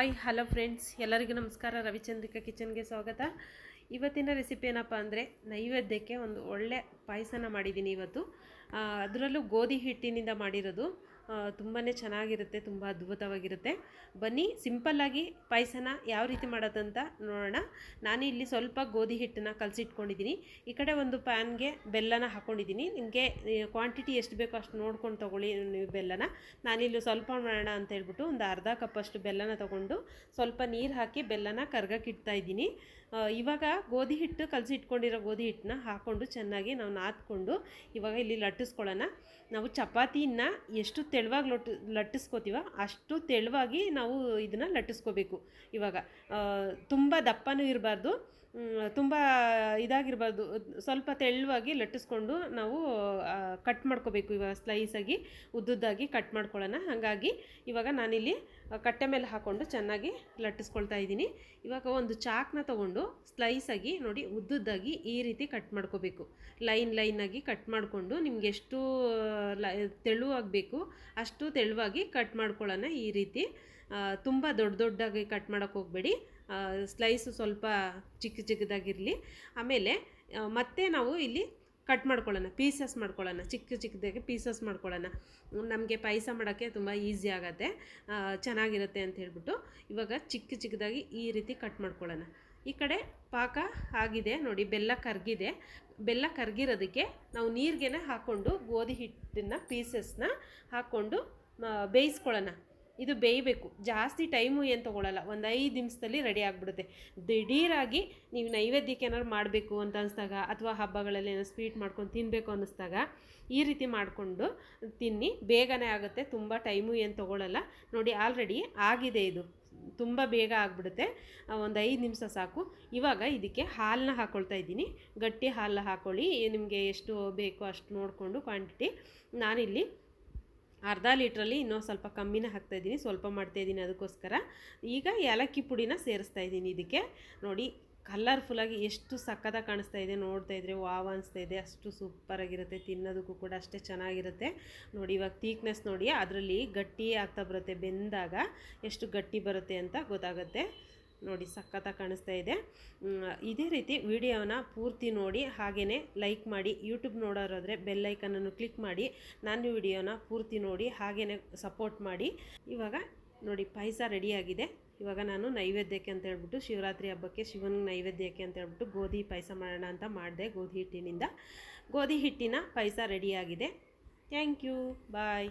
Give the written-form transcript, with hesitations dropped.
Hi hello friends, ಎಲ್ಲರಿಗೂ ನಮಸ್ಕಾರ. ರವಿಚಂದ್ರಿಕಾ ಕಿಚನ್ಗೆ ಸ್ವಾಗತ. ಇವತ್ತಿನ ರೆಸಿಪಿ ಏನಪ್ಪ ಅಂದರೆ ನೈವೇದ್ಯಕ್ಕೆ ಒಂದು ಒಳ್ಳೆ ಪಾಯಸನ ಮಾಡಿದ್ದೀನಿ ಇವತ್ತು. ಅದರಲ್ಲೂ ಗೋಧಿ ಹಿಟ್ಟಿನಿಂದ ಮಾಡಿರೋದು. ತುಂಬಾ ಚೆನ್ನಾಗಿರುತ್ತೆ, ತುಂಬ ಅದ್ಭುತವಾಗಿರುತ್ತೆ. ಬನ್ನಿ ಸಿಂಪಲ್ಲಾಗಿ ಪಾಯಸನ ಯಾವ ರೀತಿ ಮಾಡೋದಂತ ನೋಡೋಣ. ನಾನಿಲ್ಲಿ ಸ್ವಲ್ಪ ಗೋಧಿ ಹಿಟ್ಟನ್ನ ಕಲಸಿಟ್ಕೊಂಡಿದ್ದೀನಿ. ಈ ಕಡೆ ಒಂದು ಪ್ಯಾನ್ಗೆ ಬೆಲ್ಲನ ಹಾಕ್ಕೊಂಡಿದ್ದೀನಿ. ನಿಮಗೆ ಕ್ವಾಂಟಿಟಿ ಎಷ್ಟು ಬೇಕೋ ಅಷ್ಟು ನೋಡ್ಕೊಂಡು ತೊಗೊಳ್ಳಿ ನೀವು ಬೆಲ್ಲನ. ನಾನಿಲ್ಲಿ ಸ್ವಲ್ಪ ಮಾಡೋಣ ಅಂತ ಹೇಳ್ಬಿಟ್ಟು ಒಂದು ಅರ್ಧ ಕಪ್ಪಷ್ಟು ಬೆಲ್ಲನ ತೊಗೊಂಡು ಸ್ವಲ್ಪ ನೀರು ಹಾಕಿ ಬೆಲ್ಲನ ಕರ್ಗಕ್ಕಿಡ್ತಾ ಇದ್ದೀನಿ. ಇವಾಗ ಗೋಧಿ ಹಿಟ್ಟು ಕಲಸಿಟ್ಕೊಂಡಿರೋ ಗೋಧಿ ಹಿಟ್ಟನ್ನ ಹಾಕ್ಕೊಂಡು ಚೆನ್ನಾಗಿ ನಾವು ನಾದ್ಕೊಂಡು ಇವಾಗ ಇಲ್ಲಿ ಲಟ್ಟಿಸ್ಕೊಳ್ಳೋಣ. ನಾವು ಚಪಾತಿನ ಎಷ್ಟು ತೆಳುವಾಗಿ ಲಟ್ಟಿಸ್ಕೋತೀವ ಅಷ್ಟು ತೆಳುವಾಗಿ ನಾವು ಇದನ್ನು ಲಟ್ಟಿಸ್ಕೋಬೇಕು. ಇವಾಗ ತುಂಬ ದಪ್ಪನೂ ಇರಬಾರ್ದು, ತುಂಬ ಇದಾಗಿರಬಾರ್ದು. ಸ್ವಲ್ಪ ತೆಳುವಾಗಿ ಲಟ್ಟಿಸ್ಕೊಂಡು ನಾವು ಕಟ್ ಮಾಡ್ಕೋಬೇಕು. ಇವಾಗ ಸ್ಲೈಸಾಗಿ ಉದ್ದುದ್ದಾಗಿ ಕಟ್ ಮಾಡ್ಕೊಳ್ಳೋಣ. ಹಾಗಾಗಿ ಇವಾಗ ನಾನಿಲ್ಲಿ ಕಟ್ಟೆ ಮೇಲೆ ಹಾಕ್ಕೊಂಡು ಚೆನ್ನಾಗಿ ಲಟ್ಟಿಸ್ಕೊಳ್ತಾ ಇದ್ದೀನಿ. ಇವಾಗ ಒಂದು ಚಾಕ್ನ ತೊಗೊಂಡು ಸ್ಲೈಸಾಗಿ ನೋಡಿ ಉದ್ದುದ್ದಾಗಿ ಈ ರೀತಿ ಕಟ್ ಮಾಡ್ಕೋಬೇಕು. ಲೈನಾಗಿ ಕಟ್ ಮಾಡಿಕೊಂಡು ನಿಮ್ಗೆ ಎಷ್ಟು ತೆಳುವಾಗಬೇಕು ಅಷ್ಟು ತೆಳುವಾಗಿ ಕಟ್ ಮಾಡ್ಕೊಳ್ಳೋಣ. ಈ ರೀತಿ ತುಂಬ ದೊಡ್ಡದಾಗಿ ಕಟ್ ಮಾಡೋಕ್ಕೆ ಹೋಗಬೇಡಿ. ಸ್ಲೈಸು ಸ್ವಲ್ಪ ಚಿಕ್ಕದಾಗಿರಲಿ. ಆಮೇಲೆ ಮತ್ತೆ ನಾವು ಇಲ್ಲಿ ಕಟ್ ಮಾಡ್ಕೊಳ್ಳೋಣ, ಪೀಸಸ್ ಮಾಡ್ಕೊಳ್ಳೋಣ, ಚಿಕ್ಕದಾಗಿ ಪೀಸಸ್ ಮಾಡ್ಕೊಳ್ಳೋಣ. ನಮಗೆ ಪಾಯಸ ಮಾಡೋಕ್ಕೆ ತುಂಬ ಈಸಿ ಆಗುತ್ತೆ, ಚೆನ್ನಾಗಿರುತ್ತೆ ಅಂತ ಹೇಳ್ಬಿಟ್ಟು ಇವಾಗ ಚಿಕ್ಕದಾಗಿ ಈ ರೀತಿ ಕಟ್ ಮಾಡ್ಕೊಳ್ಳೋಣ. ಈ ಕಡೆ ಪಾಕ ಆಗಿದೆ ನೋಡಿ, ಬೆಲ್ಲ ಕರಗಿದೆ. ಬೆಲ್ಲ ಕರಗಿರೋದಕ್ಕೆ ನಾವು ನೀರಿಗೆನೆ ಹಾಕ್ಕೊಂಡು ಗೋಧಿ ಹಿಟ್ಟನ್ನು ಪೀಸಸ್ನ ಹಾಕ್ಕೊಂಡು ಬೇಯಿಸ್ಕೊಳ್ಳೋಣ. ಇದು ಬೇಯಬೇಕು, ಜಾಸ್ತಿ ಟೈಮು ಏನು ತೊಗೊಳ್ಳಲ್ಲ, ಒಂದು 5 ನಿಮಿಷದಲ್ಲಿ ರೆಡಿ ಆಗಿಬಿಡುತ್ತೆ. ದಿಢೀರಾಗಿ ನೀವು ನೈವೇದ್ಯಕ್ಕೆ ಏನಾದ್ರು ಮಾಡಬೇಕು ಅಂತ ಅನಿಸ್ದಾಗ ಅಥವಾ ಹಬ್ಬಗಳಲ್ಲಿ ಏನೋ ಸ್ವೀಟ್ ಮಾಡ್ಕೊಂಡು ತಿನ್ನಬೇಕು ಅನ್ನಿಸ್ದಾಗ ಈ ರೀತಿ ಮಾಡಿಕೊಂಡು ತಿನ್ನಿ, ಬೇಗನೆ ಆಗುತ್ತೆ, ತುಂಬ ಟೈಮು ಏನು ತೊಗೊಳ್ಳಲ್ಲ. ನೋಡಿ ಆಲ್ರೆಡಿ ಆಗಿದೆ, ಇದು ತುಂಬ ಬೇಗ ಆಗಿಬಿಡುತ್ತೆ, ಒಂದು 5 ನಿಮಿಷ ಸಾಕು. ಇವಾಗ ಇದಕ್ಕೆ ಹಾಲನ್ನ ಹಾಕ್ಕೊಳ್ತಾ ಇದ್ದೀನಿ. ಗಟ್ಟಿ ಹಾಲನ್ನ ಹಾಕ್ಕೊಳ್ಳಿ, ನಿಮಗೆ ಎಷ್ಟು ಬೇಕೋ ಅಷ್ಟು ನೋಡಿಕೊಂಡು ಕ್ವಾಂಟಿಟಿ. ನಾನಿಲ್ಲಿ ಅರ್ಧ ಲೀಟ್ರಲ್ಲಿ ಇನ್ನೂ ಸ್ವಲ್ಪ ಕಮ್ಮಿನ ಹಾಕ್ತಾಯಿದ್ದೀನಿ, ಸ್ವಲ್ಪ ಮಾಡ್ತಾಯಿದ್ದೀನಿ ಅದಕ್ಕೋಸ್ಕರ. ಈಗ ಏಲಕ್ಕಿ ಪುಡಿನ ಸೇರಿಸ್ತಾ ಇದ್ದೀನಿ ಇದಕ್ಕೆ. ನೋಡಿ ಕಲರ್ಫುಲ್ಲಾಗಿ ಎಷ್ಟು ಸಕ್ಕತ್ತಾಗಿ ಕಾಣಿಸ್ತಾ ಇದೆ, ನೋಡ್ತಾ ಇದ್ರೆ ವಾವ್ ಅನಿಸ್ತಾ ಇದೆ. ಅಷ್ಟು ಸೂಪರಾಗಿರುತ್ತೆ, ತಿನ್ನೋದಕ್ಕೂ ಕೂಡ ಅಷ್ಟೇ ಚೆನ್ನಾಗಿರುತ್ತೆ. ನೋಡಿ ಇವಾಗ ಥೀಕ್ನೆಸ್ ನೋಡಿ, ಅದರಲ್ಲಿ ಗಟ್ಟಿ ಆಗ್ತಾ ಬರುತ್ತೆ, ಬೆಂದಾಗ ಎಷ್ಟು ಗಟ್ಟಿ ಬರುತ್ತೆ ಅಂತ ಗೊತ್ತಾಗುತ್ತೆ. ನೋಡಿ ಸಕ್ಕತ್ತಾಗಿ ಕಾಣಿಸ್ತಾ ಇದೆ. ಇದೇ ರೀತಿ ವಿಡಿಯೋನ ಪೂರ್ತಿ ನೋಡಿ, ಹಾಗೆಯೇ ಲೈಕ್ ಮಾಡಿ. ಯೂಟ್ಯೂಬ್ ನೋಡೋರಾದರೆ ಬೆಲ್ ಐಕನನ್ನು ಕ್ಲಿಕ್ ಮಾಡಿ ನಾನು ವಿಡಿಯೋನ ಪೂರ್ತಿ ನೋಡಿ ಹಾಗೆಯೇ ಸಪೋರ್ಟ್ ಮಾಡಿ. ಇವಾಗ ನೋಡಿ ಪಾಯಸ ರೆಡಿಯಾಗಿದೆ. ಇವಾಗ ನಾನು ನೈವೇದ್ಯಕ್ಕೆ ಅಂತ ಹೇಳ್ಬಿಟ್ಟು ಶಿವರಾತ್ರಿ ಹಬ್ಬಕ್ಕೆ ಶಿವನಿಗೆ ನೈವೇದ್ಯಕ್ಕೆ ಅಂತ ಹೇಳ್ಬಿಟ್ಟು ಗೋಧಿ ಪಾಯಸ ಮಾಡೋಣ ಅಂತ ಮಾಡಿದೆ. ಗೋಧಿ ಹಿಟ್ಟಿನ ಪಾಯಸ ರೆಡಿಯಾಗಿದೆ. Thank you, bye.